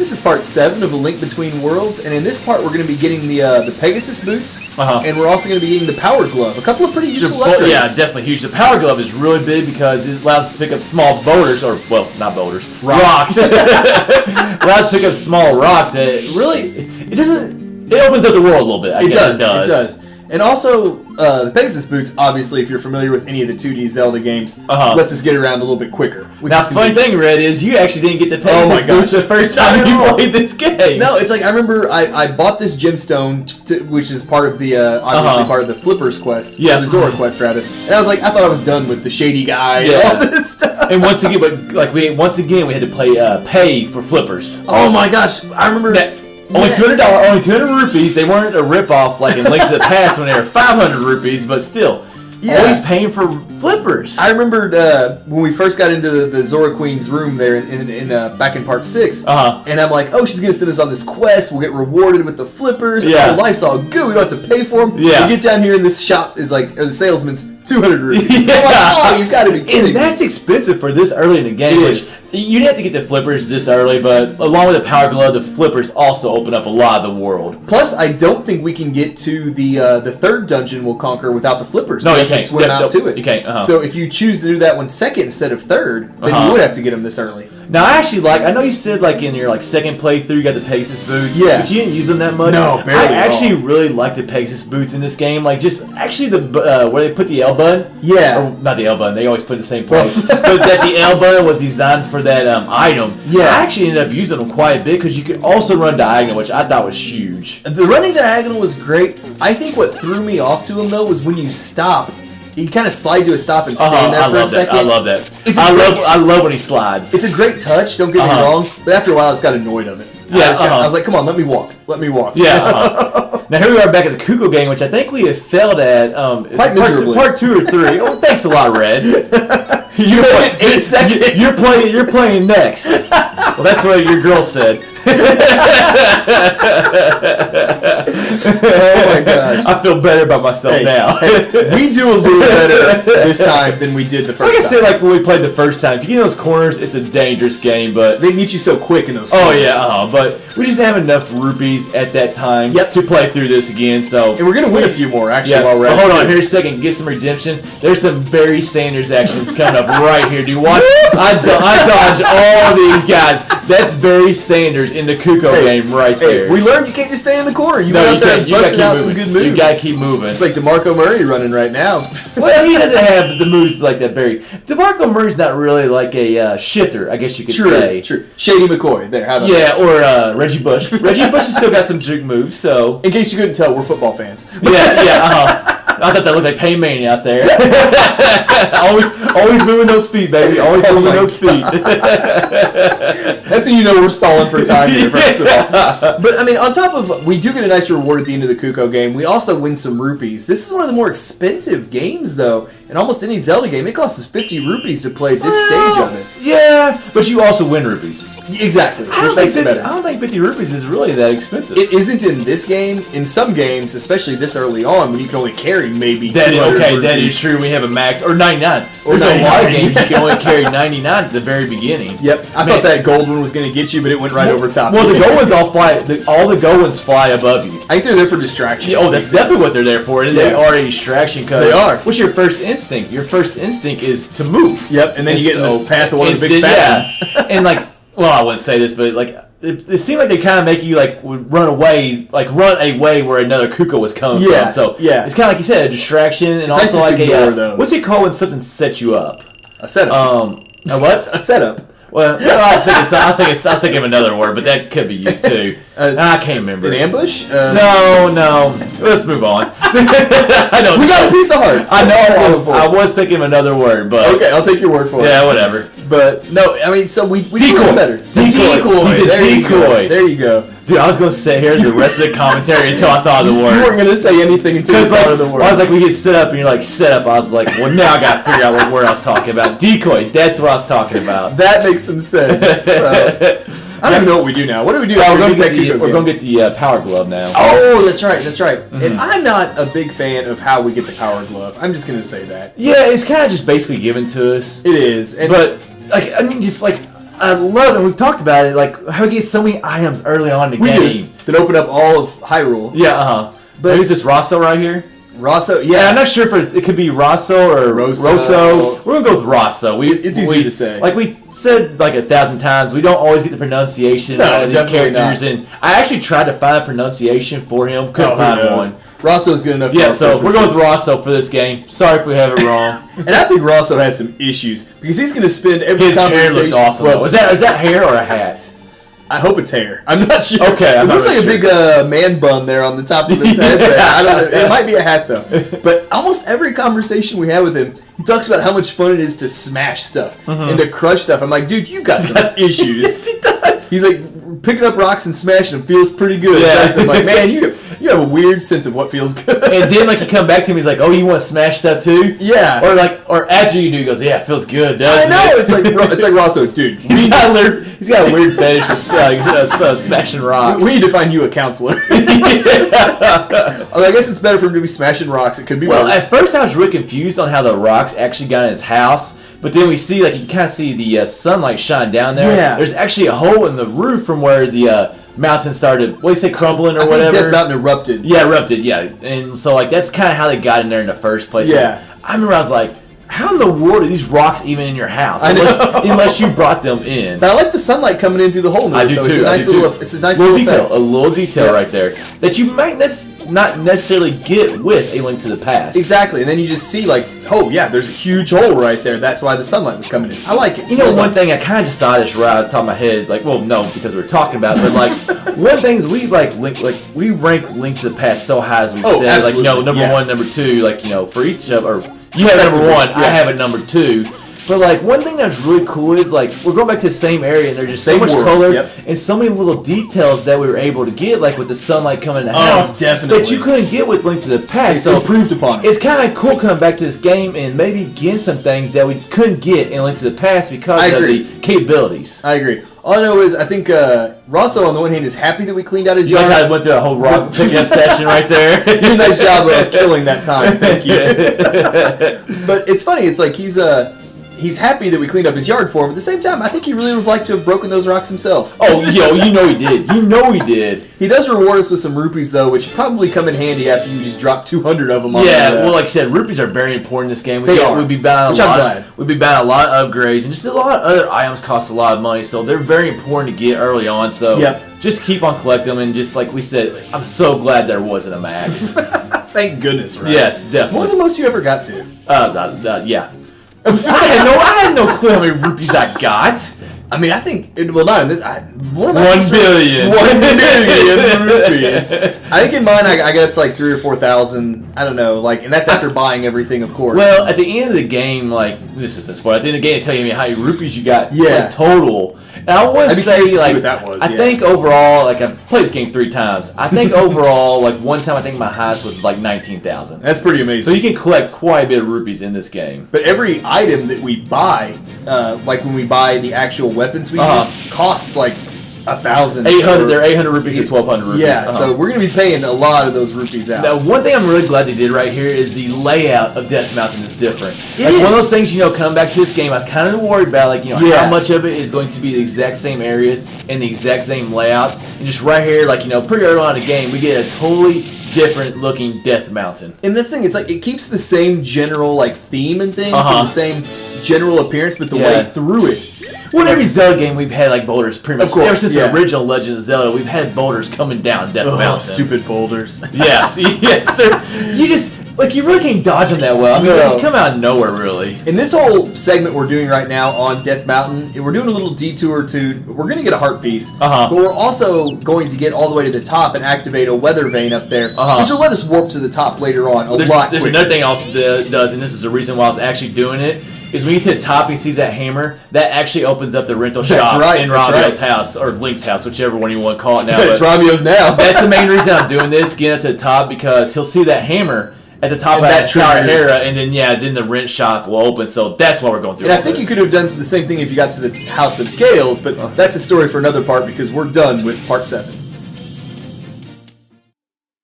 this is part 7 of A Link Between Worlds, and in this part we're going to be getting the Pegasus Boots, and we're also going to be getting the Power Glove. A couple of pretty useful upgrades. Yeah, definitely huge. The Power Glove is really big because it allows us to pick up small boulders, or, well, not boulders, rocks. It allows us to pick up small rocks, and it opens up the world a little bit, I guess. It does. And also, the Pegasus Boots, obviously, if you're familiar with any of the 2D Zelda games, lets us get around a little bit quicker. Now, the funny thing, Red, is you actually didn't get the Pegasus Boots the first time you played this game. No, it's like, I remember I bought this gemstone, which is part of the, obviously part of the Flippers quest, or the Zora quest, rather. And I was like, I thought I was done with the shady guy and all this stuff. And once again, we had to pay for Flippers. Oh my gosh, I remember that. Only $200, only 200 rupees. They weren't a ripoff like in Links to the Past when they were 500 rupees, but still, always paying for Flippers. I remembered when we first got into the Zora Queen's room there in back in part 6, and I'm like, oh, she's gonna send us on this quest. We'll get rewarded with the Flippers. Yeah, life's all good. We don't have to pay for them. Yeah, we get down here and this shop is like, or the salesman's 200 rupees. I'm like, oh, you've got to be kidding. And that's expensive for this early in the game. It is. You didn't have to get the Flippers this early, but along with the Power Glove, the Flippers also open up a lot of the world. Plus, I don't think we can get to the third dungeon we'll conquer without the Flippers. No, you can't. have to swim out to it. You can't. So if you choose to do that one second instead of third, then you would have to get them this early. Now, I actually I know you said in your second playthrough you got the Pegasus Boots, but you didn't use them that much. No, barely. I actually really like the Pegasus Boots in this game. Just actually where they put the L button. Yeah. Or not the L button, they always put it in the same place. But that the L button was designed for that item. Yeah. I actually ended up using them quite a bit because you could also run diagonal, which I thought was huge. The running diagonal was great. I think what threw me off to him though was when you stop. You kind of slide to a stop and stand there for a second. I love that. I love when he slides. It's a great touch, don't get me wrong, but after a while I just got annoyed of it. Yeah, I was like, come on, let me walk. Let me walk. Yeah. Now here we are back at the Cucco game, which I think we have failed at quite miserably. Part 2 or 3. Oh, thanks a lot, Red. You're playing 8 seconds. You're playing next. Well, that's what your girl said. Oh my gosh. I feel better about myself now. We do a little better this time than we did the first time. Like I said, when we played the first time, if you get in those corners, it's a dangerous game, but they get you so quick in those corners. Oh yeah, but we just didn't have enough rupees at that time to play through this again. So and we're gonna win a few more actually while we're at it. Hold on here a second, get some redemption. There's some Barry Sanders actions coming up right here. Do you watch? I dodge all these guys. That's Barry Sanders in the Cucco game right there. We learned you can't just stay in the corner. You went out there and busted out some good moves. You gotta keep moving. It's like DeMarco Murray running right now. Well, he doesn't have the moves like that Barry. DeMarco Murray's not really like a shifter, I guess you could say. True. Shady McCoy. There, how about that? Or Reggie Bush. Reggie Bush has still got some juke moves, so. In case you couldn't tell, we're football fans. I thought that looked like Pain Mania out there. always moving those feet, baby. Always moving those feet. That's how you know we're stalling for time here, first of all. But, I mean, on top of, we do get a nice reward at the end of the Cucco game. We also win some rupees. This is one of the more expensive games, though. In almost any Zelda game, it costs us 50 rupees to play this stage of it. Yeah, but you also win rupees. Exactly, which makes it better. I don't think 50 rupees is really that expensive. It isn't in this game. In some games, especially this early on, when you can only carry maybe 200 rupees. That is true. We have a max, or 99. There's a lot of games you can only carry 99 at the very beginning. Yep, I thought that gold one was going to get you, but it went right over top. Well, the gold ones all the gold ones fly above you. I think they're there for distraction. Yeah, that's definitely what they're there for. And they are a distraction. They are. What's your first instinct? Your first instinct is to move. Yep, and then you get in the path of one of the big fat ones. And well, I wouldn't say this, but it seemed like they kind of make you would run away where another Cucco was coming from. So it's kind of like you said, a distraction, and it's also nice to what's it called when something sets you up? A setup. A what? A setup. Well, I was thinking of another word, but that could be used too. I can't remember. An ambush? No. Let's move on. I know. We got a piece of heart. I know. I was thinking of another word, but okay, I'll take your word for it. Yeah, whatever. But no, I mean, so we decoy. Do better. Decoy. He's a decoy. There you go. Dude, I was going to sit here the rest of the commentary until I thought of the word. You weren't going to say anything until you thought of the word. I was like, we get set up, and you're like, set up. I was like, well, now I got to figure out what word I was talking about. Decoy. That's what I was talking about. That makes some sense. I don't even know what we do now. What do we do? We're going to get the Power Glove now. Oh, that's right. Mm-hmm. And I'm not a big fan of how we get the Power Glove. I'm just going to say that. Yeah, it's kind of just basically given to us. It is. But, I love it. We've talked about it, like how we get so many items early on in the game that open up all of Hyrule. Yeah, But who's this Rosso right here? Rosso, yeah. I'm not sure if it could be Rosso or Rosso. We're gonna go with Rosso. It's easy to say. Like we said like 1,000 times, we don't always get the pronunciation of these characters, and I actually tried to find a pronunciation for him. Couldn't find one. Rosso's good enough. Yeah, so we're going with Rosso for this game. Sorry if we have it wrong. And I think Rosso has some issues because he's going to spend every conversation. His hair looks awesome. Well, is that hair or a hat? I hope it's hair. I'm not sure. Okay, it looks like a big man bun there on the top of his head. There. I don't know. It might be a hat though. But almost every conversation we have with him, he talks about how much fun it is to smash stuff and to crush stuff. I'm like, dude, you've got some issues. Yes, he does. He's like, picking up rocks and smashing them feels pretty good. Yeah. I'm like, man, you have a weird sense of what feels good. And then like you come back to him, he's like, oh, you want to smash stuff too? Yeah. Or after you do, he goes, yeah, it feels good, doesn't it? I know. It's like Rosso, dude. He's got a weird fetish for smashing rocks. We need to find you a counselor. I guess it's better for him to be smashing rocks. It could be worse. At first I was really confused on how the rocks actually got in his house. But then we see, like, you kind of see the sunlight shine down there. Yeah. There's actually a hole in the roof from where the mountain started, what do you say, crumbling or whatever? Death Mountain erupted. Yeah, erupted, yeah. And so, like, that's kind of how they got in there in the first place. Yeah. I remember I was like, how in the world are these rocks even in your house? Unless you brought them in. But I like the sunlight coming in through the hole in the roof. I do too. It's a nice little detail. effect. A little detail right there that you might not necessarily get with A Link to the Past. Exactly. And then you just see, like, oh, yeah, there's a huge hole right there. That's why the sunlight was coming in. I like it. You know, one thing I kind of just thought this right off the top of my head, like, well, no, because we were talking about it, but like, one thing is we we rank Link to the Past so high as we said, absolutely. like, you know, number one, number two, like, you know, for each of, or you have number one, I have it number two. But like one thing that's really cool is like we're going back to the same area and there's just so much color and so many little details that we were able to get, like with the sunlight coming in the house, definitely. that you couldn't get with Link to the Past. So improved upon it. It's kind of cool coming back to this game and maybe getting some things that we couldn't get in Link to the Past because of the capabilities. I agree. All I know is I think Rosso on the one hand is happy that we cleaned out his yard. I went through a whole rock pickup session right there. You did a nice job of killing that time. Thank you. But it's funny. It's like he's happy that we cleaned up his yard for him. At the same time, I think he really would have liked to have broken those rocks himself. Oh, you know he did. You know he did. He does reward us with some rupees, though, which probably come in handy after you just drop 200 of them on well, like I said, rupees are very important in this game. We'd be buying a lot of upgrades, and just a lot of other items cost a lot of money, so they're very important to get early on. So just keep on collecting them, and just like we said, I'm so glad there wasn't a max. Thank goodness, right? Yes, definitely. What was the most you ever got to? Yeah. I had no clue how many rupees I got. I mean, I think, well, not in this, 1 billion. 1 billion rupees. I think in mine, I got up to like 3,000 or 4,000. I don't know, like, and that's after buying everything, of course. Well, at the end of the game, like, this isn't spoiled. At the end of the game, they tell you how many rupees you got like, total. And I want to say, like, what that was, I think overall, like, I've played this game 3 times. I think overall, like, one time I think my highest was like 19,000. That's pretty amazing. So you can collect quite a bit of rupees in this game. But every item that we buy, like when we buy the actual weapons we use, costs like 1,000. 800. They're 800 rupees to 1,200 rupees. Yeah, so we're going to be paying a lot of those rupees out. Now, one thing I'm really glad they did right here is the layout of Death Mountain is different. One of those things, you know, coming back to this game, I was kind of worried about, like, you know, how much of it is going to be the exact same areas and the exact same layouts. And just right here, like, you know, pretty early on in the game, we get a totally different looking Death Mountain. And this thing, it's like, it keeps the same general, like, theme and things, and the same general appearance, but the way through it. Well, in every Zelda game, we've had, like, boulders pretty much. Of course, ever since the original Legend of Zelda, we've had boulders coming down Death Mountain. Stupid boulders. Yes. You just, like, you really can't dodge them that well. I mean, they just come out of nowhere, really. In this whole segment we're doing right now on Death Mountain, we're doing a little detour to, we're going to get a heart piece, but we're also going to get all the way to the top and activate a weather vein up there, which will let us warp to the top later on lot quicker. There's another thing also does, and this is the reason why I was actually doing it, is when you get to the top and he sees that hammer, that actually opens up the rental shop in Ramio's house, or Link's house, whichever one you want to call it now. It's Ramio's now. That's the main reason I'm doing this, getting up to the top, because he'll see that hammer at the top of that Tower of Hera, and then the rent shop will open, so that's why we're going through And I think you could have done the same thing if you got to the House of Gales, but that's a story for another part, because we're done with part 7.